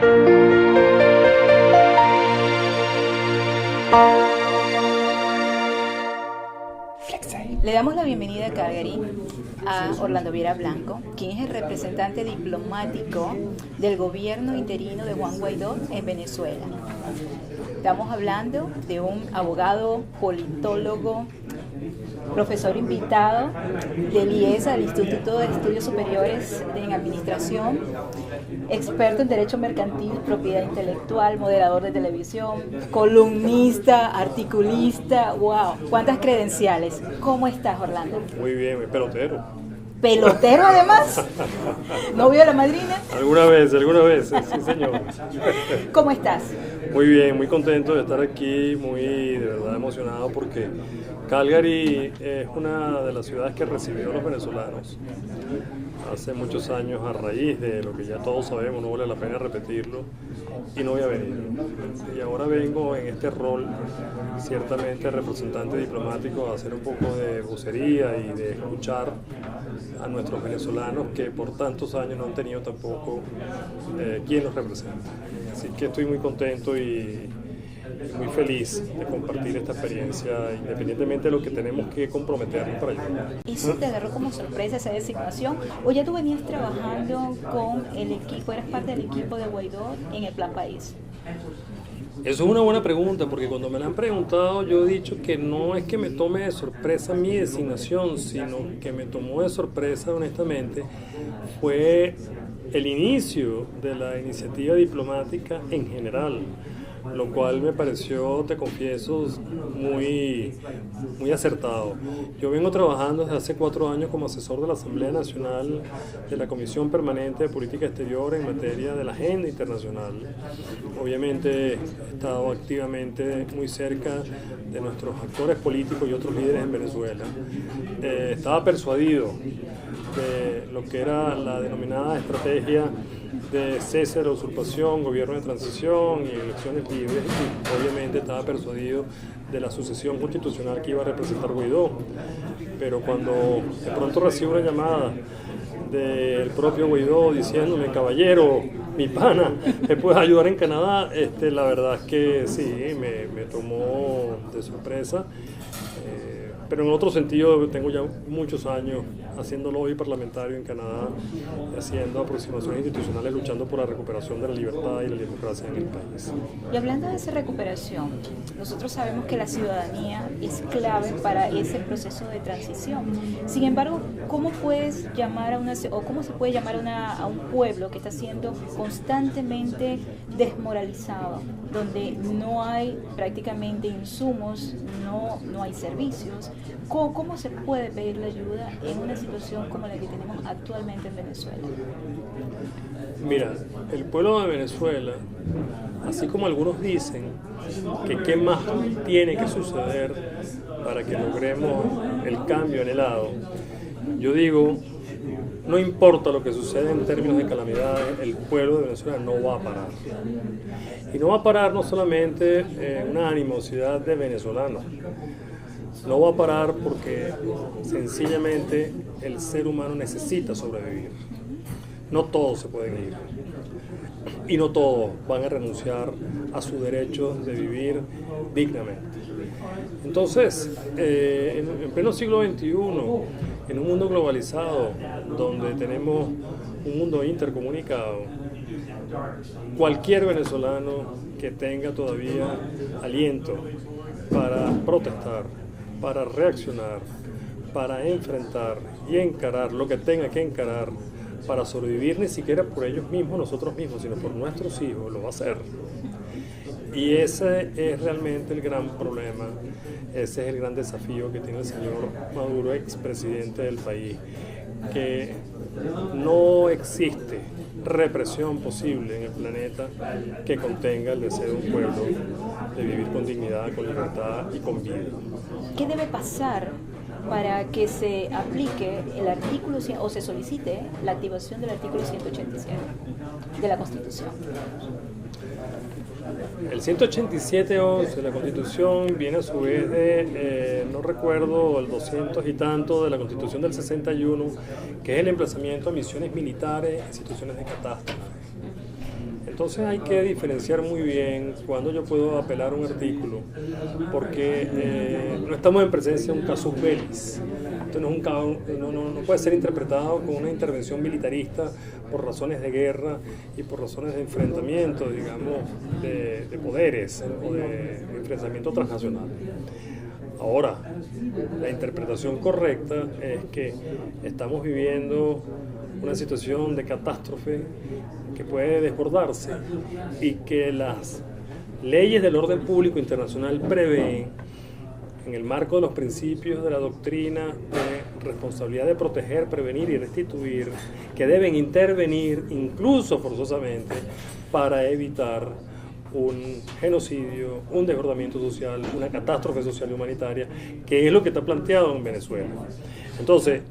Le damos la bienvenida a Calgary a Orlando Viera Blanco, quien es el representante diplomático del gobierno interino de Juan Guaidó en Venezuela. Estamos hablando de un abogado, politólogo, profesor invitado del IESA, del Instituto de Estudios Superiores en Administración, experto en Derecho Mercantil, Propiedad Intelectual, moderador de televisión, columnista, articulista, wow, cuántas credenciales. ¿Cómo estás, Orlando? Muy bien, muy pelotero. ¿Pelotero además? ¿Novio de la madrina? Alguna vez, sí señor. ¿Cómo estás? Muy bien, muy contento de estar aquí, muy de verdad emocionado porque Calgary es una de las ciudades que recibió a los venezolanos hace muchos años a raíz de lo que ya todos sabemos, no vale la pena repetirlo, y no había venido. Y ahora vengo en este rol, ciertamente representante diplomático, a hacer un poco de vocería y de escuchar a nuestros venezolanos que por tantos años no han tenido tampoco quien los represente. Así que estoy muy contento y muy feliz de compartir esta experiencia, independientemente de lo que tenemos que comprometernos para allá. ¿Eso te agarró como sorpresa esa designación? ¿O ya tú venías trabajando con el equipo, eras parte del equipo de Guaidó en el Plan País? Eso es una buena pregunta, porque cuando me la han preguntado yo he dicho que no es que me tome de sorpresa mi designación, sino que me tomó de sorpresa, honestamente, fue el inicio de la iniciativa diplomática en general, lo cual me pareció, te confieso, muy acertado. Yo vengo trabajando desde hace 4 años como asesor de la Asamblea Nacional de la Comisión Permanente de Política Exterior en materia de la agenda internacional. Obviamente he estado activamente muy cerca de nuestros actores políticos y otros líderes en Venezuela. Estaba persuadido de lo que era la denominada estrategia de cese de la usurpación, gobierno de transición y elecciones libres, y obviamente estaba persuadido de la sucesión constitucional que iba a representar Guaidó. Pero cuando de pronto recibo una llamada del propio Guaidó diciéndome: caballero, mi pana, ¿me puedes ayudar en Canadá? La verdad es que sí, me tomó de sorpresa. Pero en otro sentido, tengo ya muchos años haciendo lobby parlamentario en Canadá, haciendo aproximaciones institucionales, luchando por la recuperación de la libertad y la democracia en el país. Y hablando de esa recuperación, nosotros sabemos que la ciudadanía es clave para ese proceso de transición. Sin embargo, ¿cómo puedes llamar cómo se puede llamar a un pueblo que está siendo constantemente desmoralizado, donde no hay prácticamente insumos, no hay servicios? ¿Cómo se puede pedir la ayuda en una situación como la que tenemos actualmente en Venezuela? Mira, el pueblo de Venezuela, así como algunos dicen que qué más tiene que suceder para que logremos el cambio anhelado, yo digo, no importa lo que suceda en términos de calamidades, el pueblo de Venezuela no va a parar. Y no va a parar no solamente una animosidad de venezolanos, no va a parar porque sencillamente el ser humano necesita sobrevivir. No todos se pueden ir y no todos van a renunciar a su derecho de vivir dignamente. Entonces, en pleno siglo XXI, en un mundo globalizado, donde tenemos un mundo intercomunicado, cualquier venezolano que tenga todavía aliento para protestar, para reaccionar, para enfrentar y encarar lo que tenga que encarar para sobrevivir, ni siquiera por ellos mismos, nosotros mismos, sino por nuestros hijos, lo va a hacer. Y ese es realmente el gran problema, ese es el gran desafío que tiene el señor Maduro, expresidente del país, que no existe represión posible en el planeta que contenga el deseo de un pueblo de vivir con dignidad, con libertad y con vida. ¿Qué debe pasar para que se aplique el artículo o se solicite la activación del artículo 187 de la Constitución? El 187.11 de la Constitución viene a su vez de, no recuerdo, el 200 y tanto de la Constitución del 61, que es el emplazamiento a misiones militares e instituciones de catástrofe. Entonces hay que diferenciar muy bien cuando yo puedo apelar a un artículo, porque no estamos en presencia de un casus belli. Esto no puede ser interpretado como una intervención militarista por razones de guerra y por razones de enfrentamiento, digamos, de poderes o de enfrentamiento transnacional. Ahora, la interpretación correcta es que estamos viviendo una situación de catástrofe que puede desbordarse y que las leyes del orden público internacional prevén, en el marco de los principios de la doctrina de responsabilidad de proteger, prevenir y restituir, que deben intervenir incluso forzosamente para evitar un genocidio, un desbordamiento social, una catástrofe social y humanitaria, que es lo que está planteado en Venezuela. Entonces,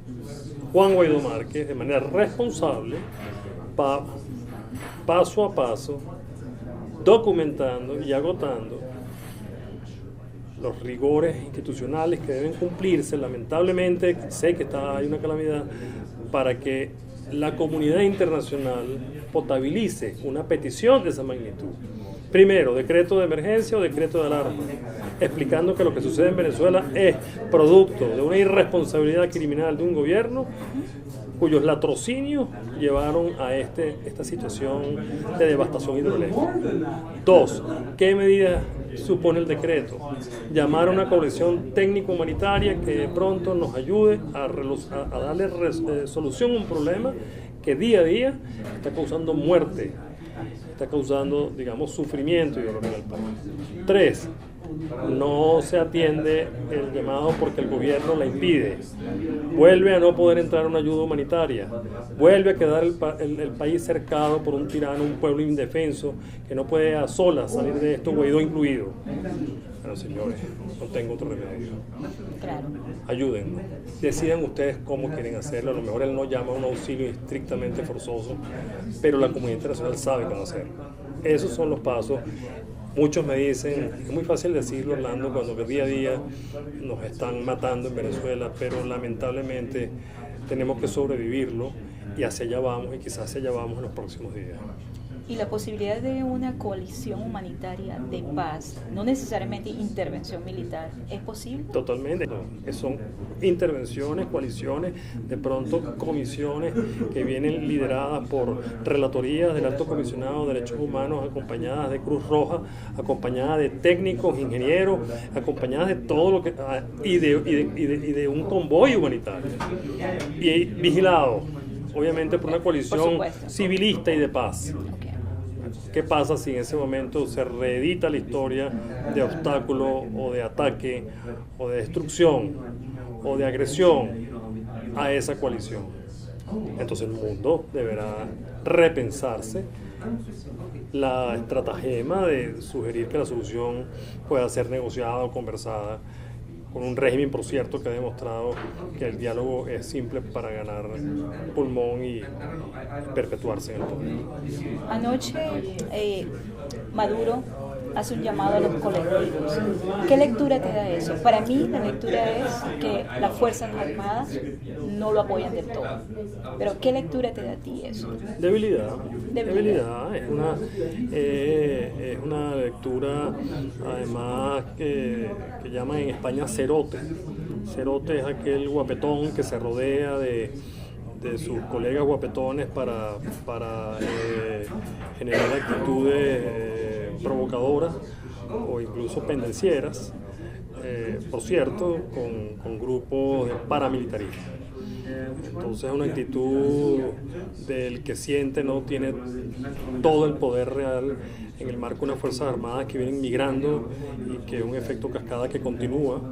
Juan Guaidó Márquez, de manera responsable, paso a paso, documentando y agotando los rigores institucionales que deben cumplirse, lamentablemente, sé que hay una calamidad, para que la comunidad internacional potabilice una petición de esa magnitud. Primero, decreto de emergencia o decreto de alarma, explicando que lo que sucede en Venezuela es producto de una irresponsabilidad criminal de un gobierno cuyos latrocinios llevaron a esta situación de devastación hidroeléctrica. Dos, ¿qué medidas supone el decreto? Llamar a una coalición técnico-humanitaria que de pronto nos ayude a darle solución a un problema que día a día está causando muerte, está causando, digamos, sufrimiento y dolor en el país. Tres, no se atiende el llamado porque el gobierno la impide. Vuelve a no poder entrar una ayuda humanitaria. Vuelve a quedar el país cercado por un tirano, un pueblo indefenso que no puede a solas salir de esto, Guaidó incluido. Bueno, señores, no tengo otro remedio. Claro. Ayúdennos. Decidan ustedes cómo quieren hacerlo. A lo mejor él no llama a un auxilio estrictamente forzoso, pero la comunidad internacional sabe cómo hacerlo. Esos son los pasos. Muchos me dicen, es muy fácil decirlo, Orlando, cuando día a día nos están matando en Venezuela, pero lamentablemente tenemos que sobrevivirlo y hacia allá vamos, y quizás hacia allá vamos en los próximos días. Y la posibilidad de una coalición humanitaria de paz, no necesariamente intervención militar, ¿es posible? Totalmente. Son intervenciones, coaliciones, de pronto comisiones que vienen lideradas por relatorías del Alto Comisionado de Derechos Humanos, acompañadas de Cruz Roja, acompañadas de técnicos, ingenieros, acompañadas de todo lo que... y de un convoy humanitario. Y vigilado, obviamente, por una coalición civilista y de paz. ¿Qué pasa si en ese momento se reedita la historia de obstáculo o de ataque o de destrucción o de agresión a esa coalición? Entonces el mundo deberá repensarse la estratagema de sugerir que la solución pueda ser negociada o conversada con un régimen, por cierto, que ha demostrado que el diálogo es simple para ganar pulmón y perpetuarse en el poder. Anoche Maduro hace un llamado a los colectivos. ¿Qué lectura te da eso? Para mí la lectura es que las Fuerzas Armadas no lo apoyan del todo. Pero ¿qué lectura te da a ti eso? Debilidad. Es una lectura, además, que llaman en España cerote. Cerote es aquel guapetón que se rodea de sus colegas guapetones para generar actitudes provocadoras o incluso pendencieras, por cierto, con grupos de paramilitaristas. Entonces es una actitud del que siente no tiene todo el poder real en el marco de unas Fuerzas Armadas que vienen migrando y que es un efecto cascada que continúa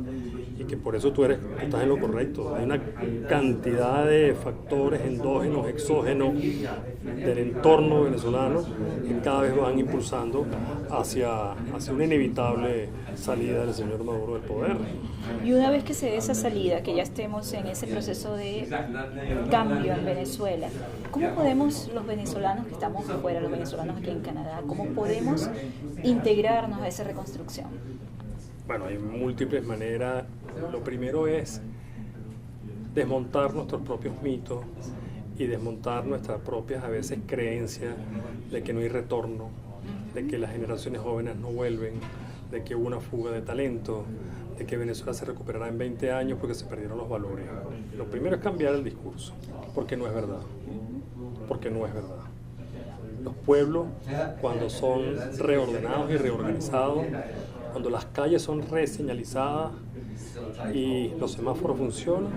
y que por eso tú estás en lo correcto. Hay una cantidad de factores endógenos, exógenos del entorno venezolano que cada vez van impulsando hacia una inevitable salida del señor Maduro del poder. Y una vez que se dé esa salida, que ya estemos en ese proceso de cambio en Venezuela, ¿cómo podemos los venezolanos que estamos afuera, los venezolanos aquí en Canadá, cómo podemos integrarnos a esa reconstrucción? Bueno, hay múltiples maneras. Lo primero es desmontar nuestros propios mitos y desmontar nuestras propias a veces creencias de que no hay retorno, de que las generaciones jóvenes no vuelven, de que hubo una fuga de talento, de que Venezuela se recuperará en 20 años porque se perdieron los valores. Lo primero es cambiar el discurso, porque no es verdad, porque no es verdad. Los pueblos, cuando son reordenados y reorganizados, cuando las calles son reseñalizadas y los semáforos funcionan,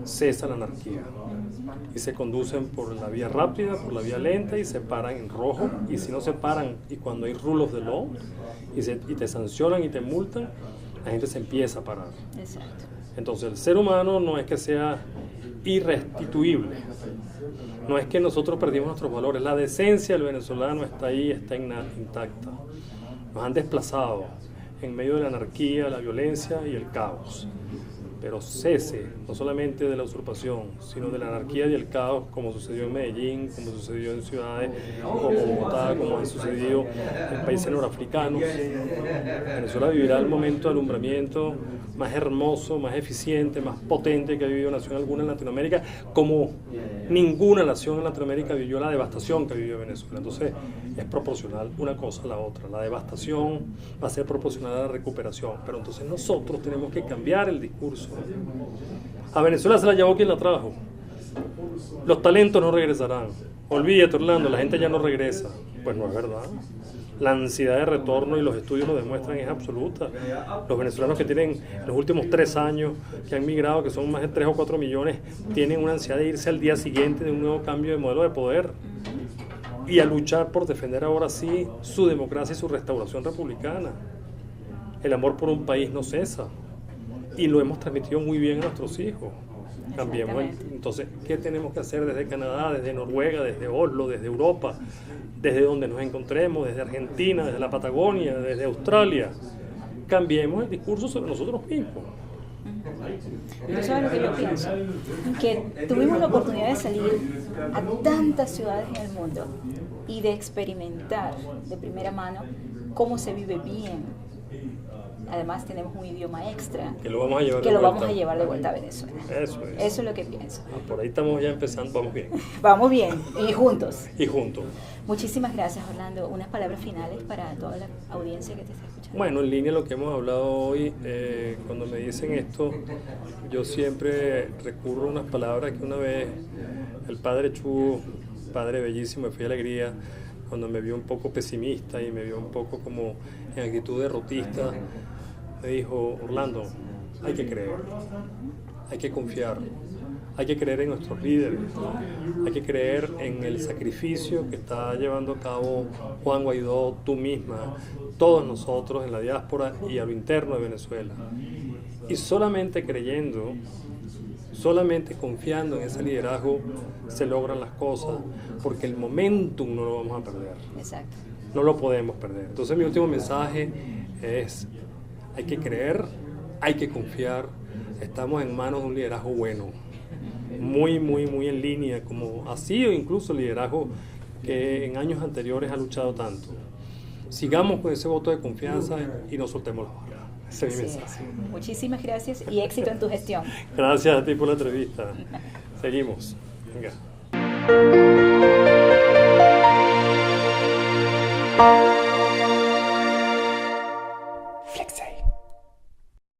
cesa la anarquía y se conducen por la vía rápida, por la vía lenta y se paran en rojo, y si no se paran y cuando hay rule of the law y te sancionan y te multan, la gente se empieza a parar. Exacto. Entonces el ser humano no es que sea irrestituible, no es que nosotros perdimos nuestros valores, la decencia del venezolano está ahí, está intacta. Nos han desplazado en medio de la anarquía, la violencia y el caos. Pero cese, no solamente de la usurpación, sino de la anarquía y el caos, como sucedió en Medellín, como sucedió en ciudades como Bogotá, como ha sucedido en países norafricanos. Venezuela vivirá el momento de alumbramiento más hermoso, más eficiente, más potente que ha vivido nación alguna en Latinoamérica, como ninguna nación en Latinoamérica vivió la devastación que vivió Venezuela. Entonces es proporcional una cosa a la otra. La devastación va a ser proporcional a la recuperación, pero entonces nosotros tenemos que cambiar el discurso. A Venezuela se la llevó quien la trajo. Los talentos no regresarán. Olvídate, Orlando, la gente ya no regresa. Pues no es verdad. La ansiedad de retorno, y los estudios lo demuestran, es absoluta. Los venezolanos que tienen los últimos 3 años, que han migrado, que son más de 3 o 4 millones, tienen una ansiedad de irse al día siguiente de un nuevo cambio de modelo de poder y a luchar por defender ahora sí su democracia y su restauración republicana. El amor por un país no cesa y lo hemos transmitido muy bien a nuestros hijos. Cambiemos. Entonces, ¿qué tenemos que hacer desde Canadá, desde Noruega, desde Oslo, desde Europa, desde donde nos encontremos, desde Argentina, desde la Patagonia, desde Australia? Cambiemos el discurso sobre nosotros mismos. ¿No sabes lo que yo pienso? Que tuvimos la oportunidad de salir a tantas ciudades en el mundo y de experimentar de primera mano cómo se vive bien. Además tenemos un idioma extra que lo vamos a llevar, de vuelta a Venezuela. Eso es. Eso es lo que pienso. Por ahí estamos ya empezando, vamos bien. Vamos bien, y juntos. Y juntos. Muchísimas gracias, Orlando. Unas palabras finales para toda la audiencia que te está escuchando. Bueno, en línea lo que hemos hablado hoy, cuando me dicen esto, yo siempre recurro a unas palabras que una vez el padre Chu, padre bellísimo de Fe y Alegría, cuando me vio un poco pesimista y me vio un poco como en actitud derrotista, me dijo: Orlando, hay que creer, hay que confiar, hay que creer en nuestros líderes, hay que creer en el sacrificio que está llevando a cabo Juan Guaidó, tú misma, todos nosotros en la diáspora y a lo interno de Venezuela. Y solamente creyendo, solamente confiando en ese liderazgo se logran las cosas, porque el momentum no lo vamos a perder. Exacto. No lo podemos perder. Entonces mi último mensaje es: hay que creer, hay que confiar, estamos en manos de un liderazgo bueno, muy en línea, como ha sido incluso el liderazgo que en años anteriores ha luchado tanto. Sigamos con ese voto de confianza y no soltemos la barra. Ese es mi mensaje. Muchísimas gracias y éxito en tu gestión. Gracias a ti por la entrevista. Seguimos. Venga.